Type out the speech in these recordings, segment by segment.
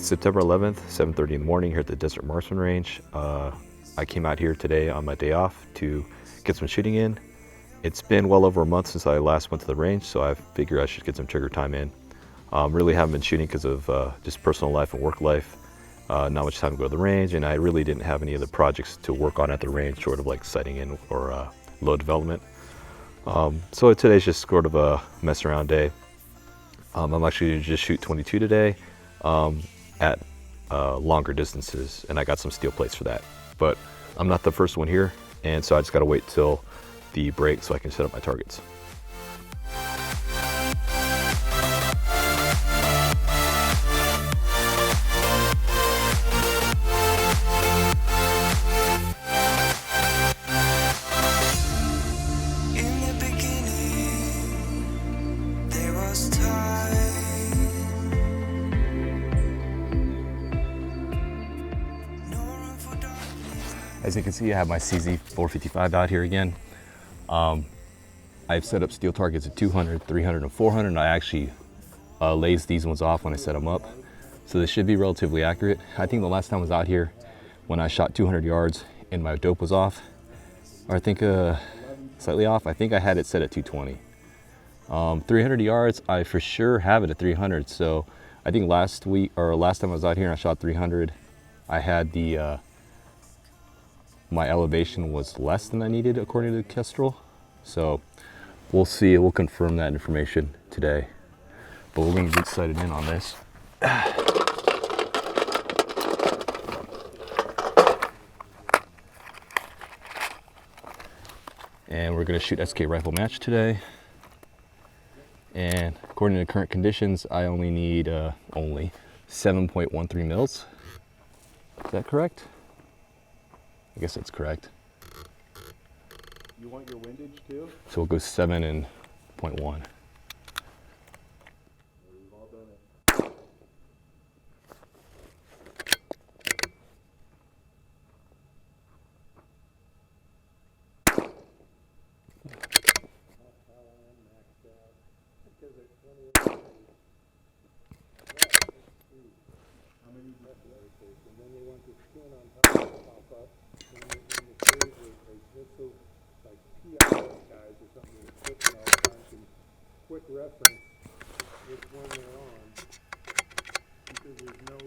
September 11th, 7:30 in the morning here at the Desert Marksmen range. I came out here today on my day off to get some shooting in. It's been well over a month since I last went to the range, so I figured I should get some trigger time in. Really haven't been shooting because of just personal life and work life. Not much time to go to the range, and I really didn't have any other projects to work on at the range, short of like sighting in or load development. So today's just sort of a mess around day. I'm actually going to just shoot 22 today at longer distances, and I got some steel plates for that. But I'm not the first one here, and so I just got to wait till the break so I can set up my targets. As you can see, I have my CZ 455 out here again. I've set up steel targets at 200, 300, and 400, and I actually lazed these ones off when I set them up. So this should be relatively accurate. I think the last time I was out here when I shot 200 yards and my dope was off, or I think slightly off, I think I had it set at 220. 300 yards, I for sure have it at 300. So I think last time I was out here and I shot 300, I had the my elevation was less than I needed according to the Kestrel. So we'll see, we'll confirm that information today. But we're gonna get sighted in on this. And we're gonna shoot SK rifle match today. And according to current conditions, I only need 7.13 mils. Is that correct? I guess that's correct. You want your windage too? So we'll go 7 and 0.1. We've all done it. How many left of that case? And then they want the skin on top to pop up. And then the cage is so like PIS guys or something that are clicking all the time can quick reference which one they're on because there's no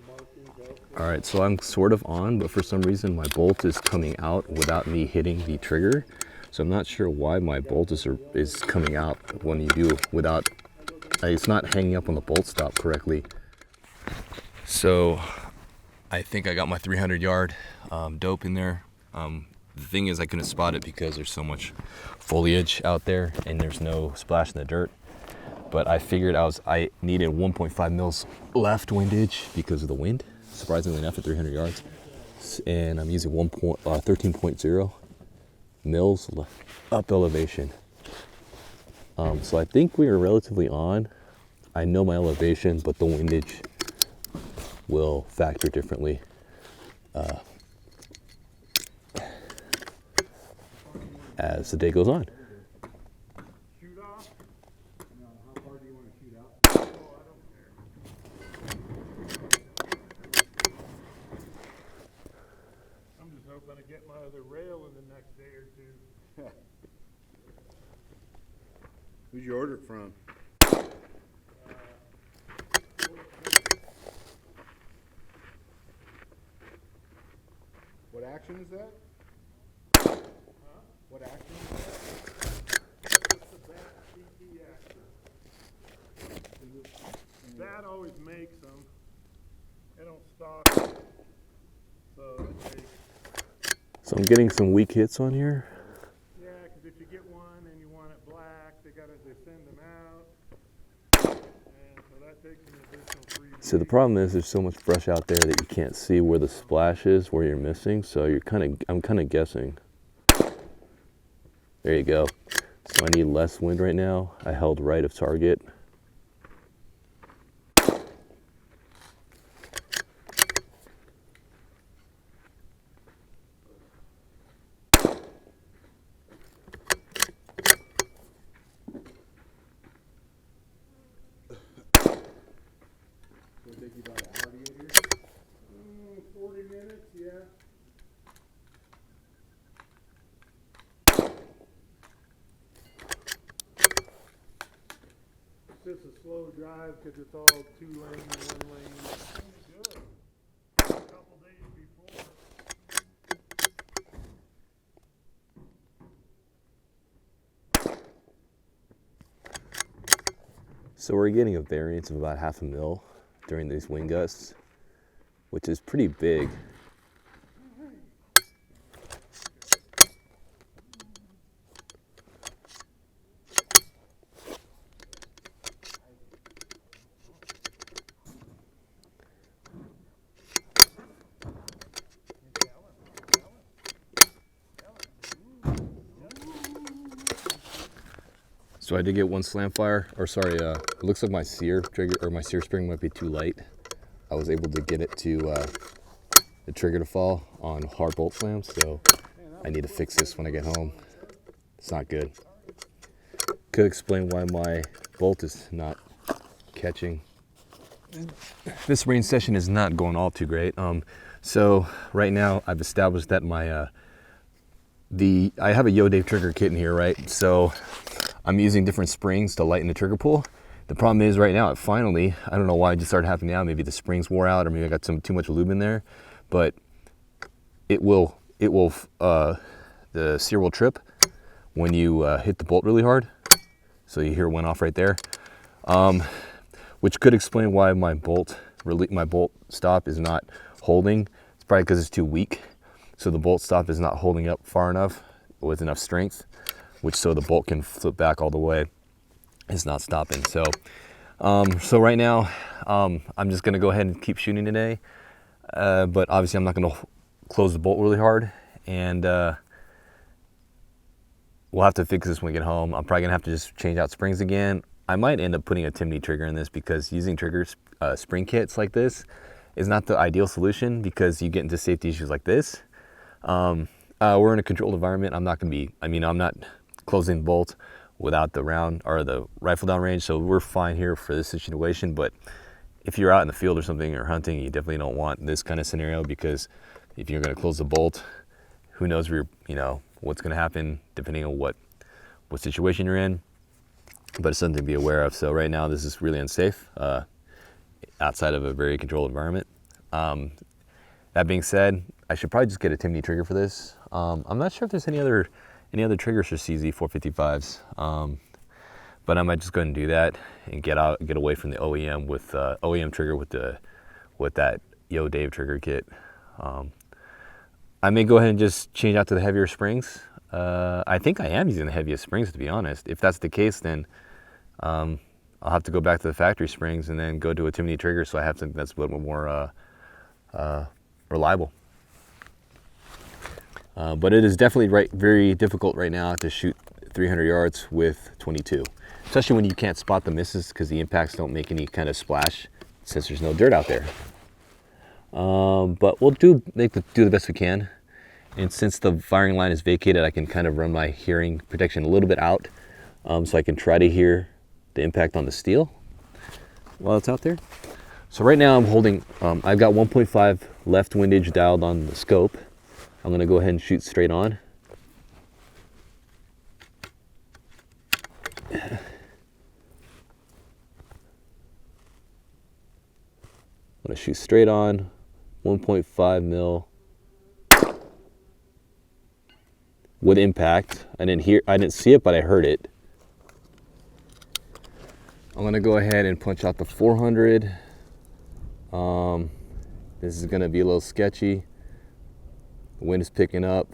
markings elsewhere. All right, so I'm sort of on, but for some reason my bolt is coming out without me hitting the trigger. So I'm not sure why my bolt is coming out when you do without, it's not hanging up on the bolt stop correctly. So I think I got my 300 yard dope in there. The thing is I couldn't spot it because there's so much foliage out there and there's no splash in the dirt. But I figured I needed 1.5 mils left windage because of the wind, surprisingly enough, at 300 yards. And I'm using 13.0 mils up elevation. So I think we are relatively on. I know my elevation, but the windage will factor differently. As the day goes on. Shoot off? No, how far do you want to shoot out? Oh, I don't care. I'm just hoping to get my other rail in the next day or two. Who'd you order it from? What action is that? What action is that? What's the best CT action? That always makes them. They don't stock. So it takes. So I'm getting some weak hits on here. Yeah, because if you get one and you want it black, they send them out. And so that takes an additional 3 days. So the problem is there's so much brush out there that you can't see where the splash is, where you're missing. So I'm kind of guessing. There you go. So I need less wind right now. I held right of target. It'll take you about an slow drive because it's all 2 lane, 1 lane. Good. A couple days before. So we're getting a variance of about 0.5 mil during these wind gusts, which is pretty big. So I did get one slam fire, or sorry, it looks like my sear trigger or my sear spring might be too light. I was able to get it to the trigger to fall on hard bolt slams, so I need to fix this when I get home. It's not good. Could explain why my bolt is not catching. This range session is not going all too great. So right now I've established that my I have a Yo Dave trigger kit in here, right? So I'm using different springs to lighten the trigger pull. The problem is right now, finally, I don't know why it just started happening now. Maybe the springs wore out, or maybe I got too much lube in there, but the sear will trip when you hit the bolt really hard. So you hear it went off right there, which could explain why my bolt stop is not holding. It's probably because it's too weak. So the bolt stop is not holding up far enough with enough strength, which so the bolt can flip back all the way. It's not stopping. So right now, I'm just gonna go ahead and keep shooting today. But obviously I'm not gonna close the bolt really hard, and we'll have to fix this when we get home. I'm probably gonna have to just change out springs again. I might end up putting a Timney trigger in this, because using triggers, spring kits like this is not the ideal solution, because you get into safety issues like this. We're in a controlled environment. I'm not closing the bolt without the round or the rifle down range, so we're fine here for this situation. But if you're out in the field or something, or hunting, you definitely don't want this kind of scenario, because if you're going to close the bolt, who knows where what's going to happen depending on what situation you're in. But it's something to be aware of. So right now this is really unsafe outside of a very controlled environment. That being said, I should probably just get a Timney trigger for this. I'm not sure if there's any other triggers for CZ 455s, but I might just go ahead and do that and get away from the OEM with OEM trigger with that Yo Dave trigger kit. I may go ahead and just change out to the heavier springs. I think I am using the heaviest springs, to be honest. If that's the case, then I'll have to go back to the factory springs and then go to a Timney trigger, so I have something that's a little bit more reliable. But it is definitely very difficult right now to shoot 300 yards with 22, especially when you can't spot the misses because the impacts don't make any kind of splash since there's no dirt out there. But we'll do the best we can. And since the firing line is vacated, I can kind of run my hearing protection a little bit out, so I can try to hear the impact on the steel while it's out there. So right now I'm holding, I've got 1.5 left windage dialed on the scope. I'm gonna go ahead and shoot straight on. I'm gonna shoot straight on, 1.5 mil. With impact. I didn't see it, but I heard it. I'm gonna go ahead and punch out the 400. This is gonna be a little sketchy. The wind is picking up.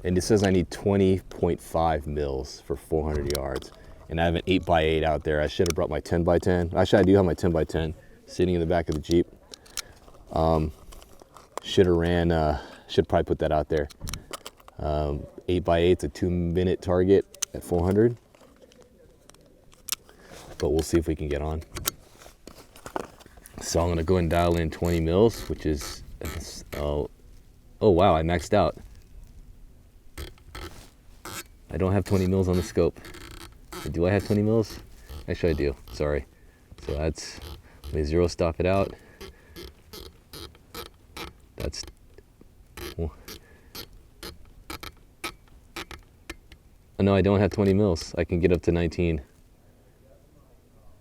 And it says I need 20.5 mils for 400 yards. And I have an 8x8 out there. I should have brought my 10x10. Actually, I do have my 10x10 sitting in the back of the Jeep. Should probably put that out there. 8x8's a 2-minute target at 400. But we'll see if we can get on. So I'm gonna go and dial in 20 mils, which is, oh wow, I maxed out. I don't have 20 mils on the scope. Do I have 20 mils? Actually I do, sorry. So that's, let me zero stop it out. That's, well, oh, no, I don't have 20 mils. I can get up to 19.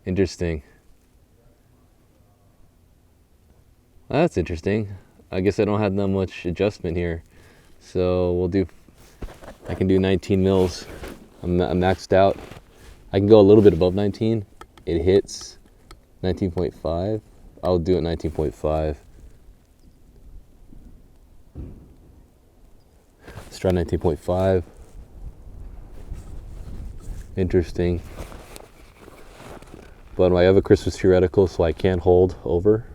Interesting. That's interesting. I guess I don't have that much adjustment here. So I can do 19 mils. I'm maxed out. I can go a little bit above 19. It hits 19.5. I'll do it 19.5. Let's try 19.5. Interesting. But I have a Christmas tree reticle, so I can't hold over.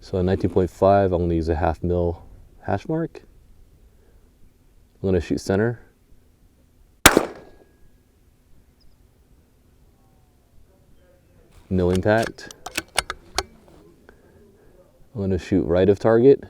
So at 19.5, I'm going to use a 1/2 mil hash mark. I'm going to shoot center. No impact. I'm going to shoot right of target.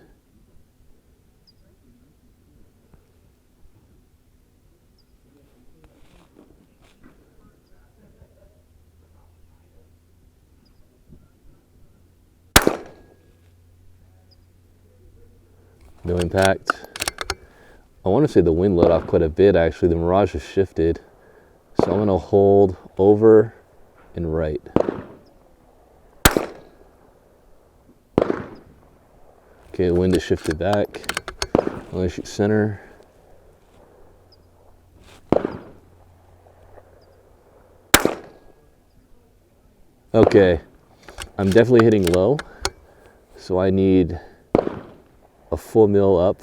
No impact. I want to say the wind let off quite a bit actually. The mirage has shifted. So I'm going to hold over and right. Okay, the wind has shifted back. I'm going to shoot center. Okay, I'm definitely hitting low. So I need a full mil up.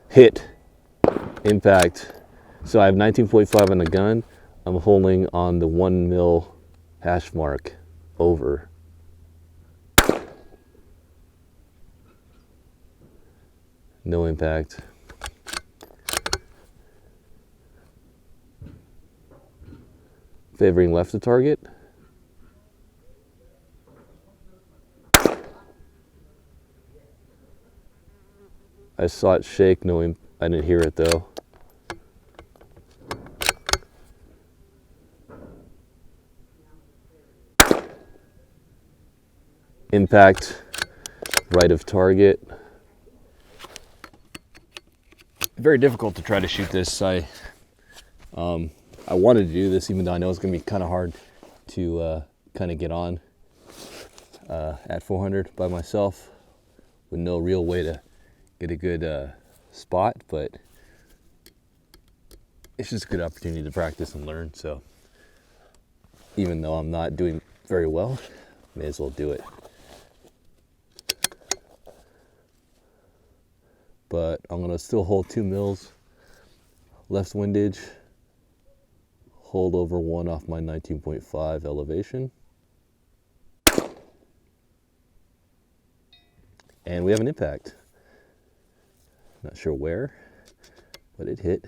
Hit. Impact. So I have 19.5 on the gun. I'm holding on the 1 mil hash mark over. No impact. Favoring left of target. I saw it shake, I didn't hear it though. Impact, right of target. Very difficult to try to shoot this. I wanted to do this even though I know it's gonna be kind of hard to kind of get on at 400 by myself with no real way to get a good spot, but it's just a good opportunity to practice and learn. So even though I'm not doing very well, may as well do it. But I'm gonna still hold 2 mils left windage, hold over 1 off my 19.5 elevation. And we have an impact. Not sure where, but it hit.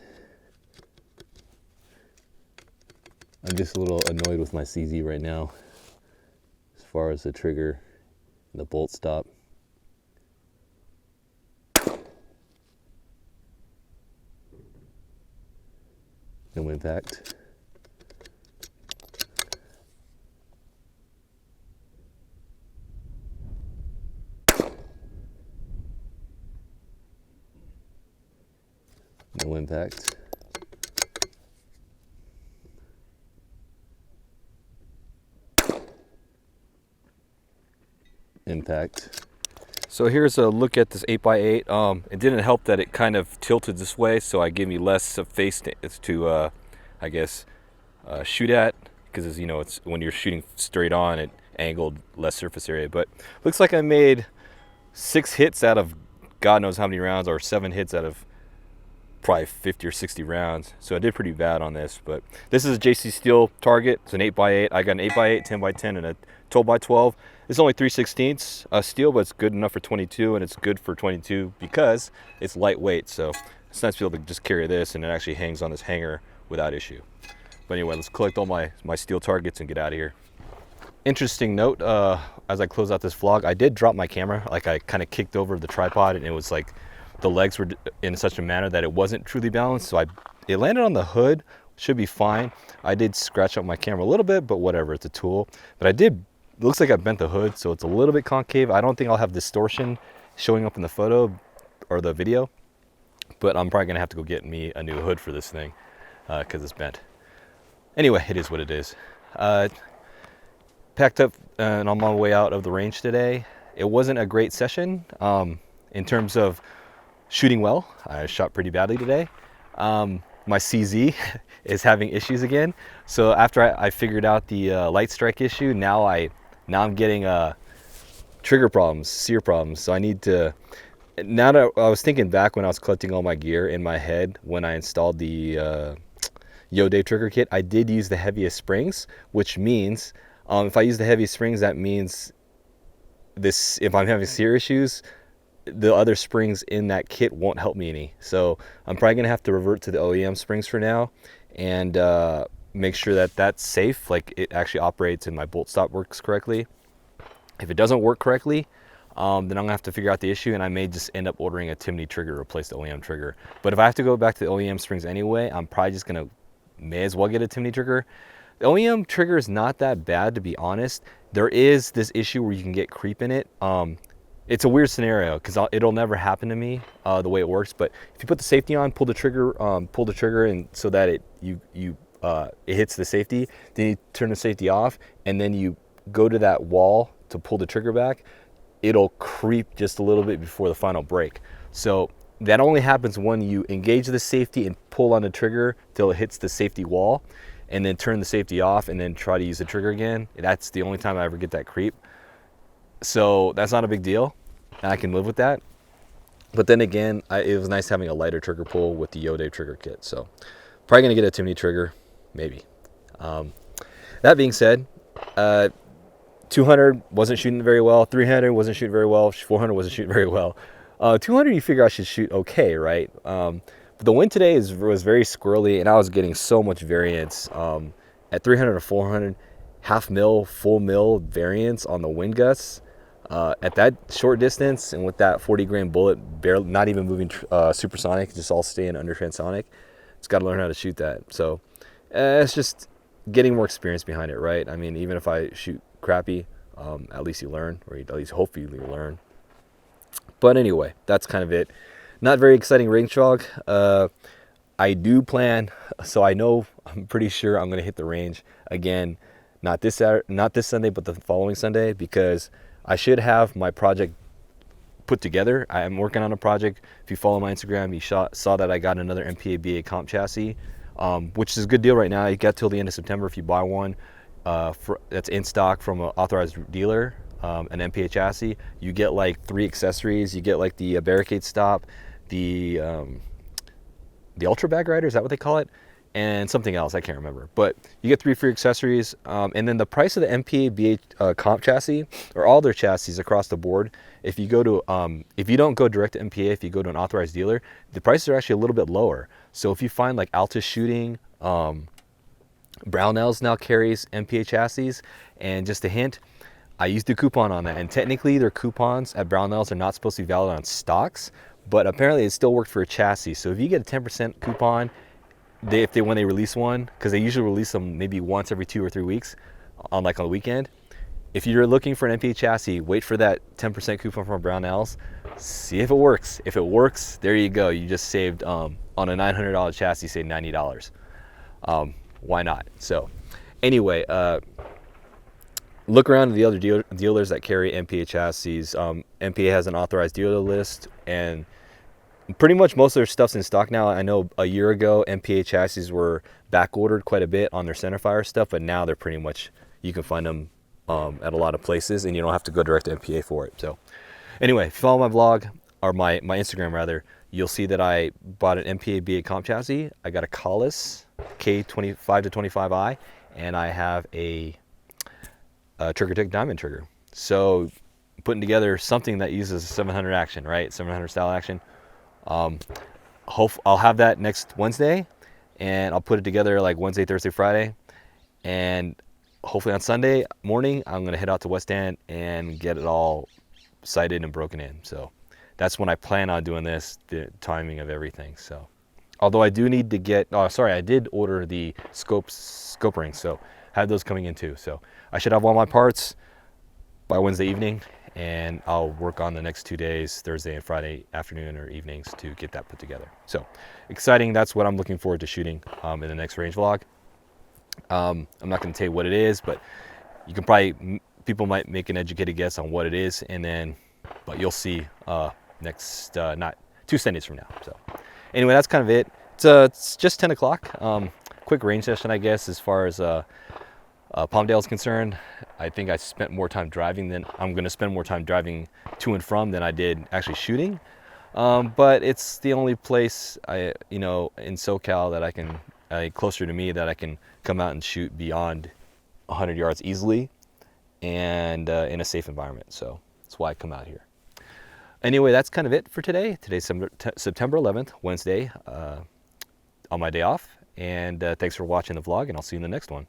I'm just a little annoyed with my CZ right now as far as the trigger and the bolt stop. No impact. No impact. Impact. So here's a look at this 8x8. It didn't help that it kind of tilted this way, so I gave me less of face to I guess, shoot at, because you know, it's when you're shooting straight on, it angled less surface area. But looks like I made 6 hits out of God knows how many rounds, or 7 hits out of probably 50 or 60 rounds. So I did pretty bad on this. But this is a JC Steel target. It's an 8x8. I got an 8x8, 10x10, and a 12x12. It's only 3/16 steel, but it's good enough for 22, and it's good for 22 because it's lightweight. So it's nice to be able to just carry this, and it actually hangs on this hanger without issue. But anyway, let's collect all my steel targets and get out of here. Interesting note, as I close out this vlog, I did drop my camera. Like, I kind of kicked over the tripod, and it was like the legs were in such a manner that it wasn't truly balanced. So it landed on the hood, should be fine. I did scratch up my camera a little bit, but whatever, it's a tool. But it looks like I bent the hood, so it's a little bit concave. I don't think I'll have distortion showing up in the photo or the video, but I'm probably gonna have to go get me a new hood for this thing. because it's bent. Anyway, it is what it is. Packed up and I'm on my way out of the range today. It wasn't a great session in terms of shooting well. I shot pretty badly today. My CZ is having issues again. So after I figured out the light strike issue, now I'm getting trigger problems, sear problems. So I need to, now that I was thinking back when I was collecting all my gear in my head when I installed the Yo-Day trigger kit, I did use the heaviest springs, which means if I use the heaviest springs, that means this, if I'm having sear issues, the other springs in that kit won't help me any. So I'm probably gonna have to revert to the OEM springs for now and make sure that that's safe, like it actually operates and my bolt stop works correctly. If it doesn't work correctly, then I'm gonna have to figure out the issue, and I may just end up ordering a Timney trigger to replace the OEM trigger. But if I have to go back to the OEM springs anyway, I'm probably just gonna, may as well get a Timney trigger. The OEM trigger is not that bad, to be honest. There is this issue where you can get creep in it. It's a weird scenario because it'll never happen to me the way it works. But if you put the safety on, pull the trigger, and so that it hits the safety, then you turn the safety off, and then you go to that wall to pull the trigger back. It'll creep just a little bit before the final break. So that only happens when you engage the safety and pull on the trigger till it hits the safety wall, and then turn the safety off and then try to use the trigger again. That's the only time I ever get that creep. So that's not a big deal. I can live with that. But then again, it was nice having a lighter trigger pull with the Yo-Day trigger kit. So probably gonna get a Timney trigger, maybe. That being said, 200 wasn't shooting very well. 300 wasn't shooting very well. 400 wasn't shooting very well. 200 you figure I should shoot okay, right? But the wind today was very squirrely, and I was getting so much variance at 300 to 400, half mil, full mil variance on the wind gusts at that short distance, and with that 40 grain bullet, barely, not even moving supersonic, just all staying under transonic. It's got to learn how to shoot that. So it's just getting more experience behind it, right? I mean, even if I shoot crappy, at least you learn, or at least hopefully you learn. But anyway, that's kind of it. Not very exciting range jog. I do plan, so I'm pretty sure I'm going to hit the range again, not this Sunday, but the following Sunday, because I should have my project put together. I'm working on a project. If you follow my Instagram, you saw that I got another MPA BA comp chassis, which is a good deal right now. You got till the end of September if you buy one that's in stock from an authorized dealer. An MPA chassis, you get like 3 accessories. You get like the barricade stop, the ultra bag rider, is that what they call it, and something else I can't remember, but you get 3 free accessories, and then the price of the MPA BA comp chassis, or all their chassis across the board, if you go to if you don't go direct to MPA, if you go to an authorized dealer, the prices are actually a little bit lower. So if you find like Altus Shooting, Brownells now carries MPA chassis, and just a hint, I used a coupon on that, and technically their coupons at Brownells are not supposed to be valid on stocks, but apparently it still worked for a chassis. So if you get a 10% coupon, when they release one, because they usually release them maybe once every 2 or 3 weeks, on the weekend. If you're looking for an MPA chassis, wait for that 10% coupon from Brownells. See if it works. If it works, there you go. You just saved on a $900 chassis, say $90. Why not? So anyway, look around at the other dealers that carry MPA chassis. MPA has an authorized dealer list, and pretty much most of their stuff's in stock now. I know a year ago MPA chassis were back ordered quite a bit on their centerfire stuff, but now they're pretty much, you can find them at a lot of places, and you don't have to go direct to MPA for it. So anyway, if you follow my vlog, or my Instagram rather, you'll see that I bought an MPA BA comp chassis. I got a Collis K25 to 25i, and I have a Trigger Tech diamond trigger. So putting together something that uses a 700 action, right? 700 style action. I'll have that next Wednesday, and I'll put it together like Wednesday, Thursday, Friday, and hopefully on Sunday morning I'm gonna head out to West End and get it all sighted and broken in. So that's when I plan on doing this, the timing of everything. So although I do need to get, I did order the scope rings, so I have those coming in too. So I should have all my parts by Wednesday evening, and I'll work on the next 2 days, Thursday and Friday afternoon or evenings, to get that put together. So exciting. That's what I'm looking forward to shooting in the next range vlog. I'm not going to tell you what it is, but you can probably, people might make an educated guess on what it is, and then, but you'll see next, not 2 Sundays from now. So anyway, that's kind of it. It's just 10 o'clock. Quick range session, I guess, as far as Palmdale is concerned. I think I spent more time driving than I'm going to spend more time driving to and from than I did actually shooting. But it's the only place in SoCal that I can, closer to me, that I can come out and shoot beyond 100 yards easily and in a safe environment. So that's why I come out here. Anyway, that's kind of it for today. Today's September 11th, Wednesday, on my day off. And thanks for watching the vlog, and I'll see you in the next one.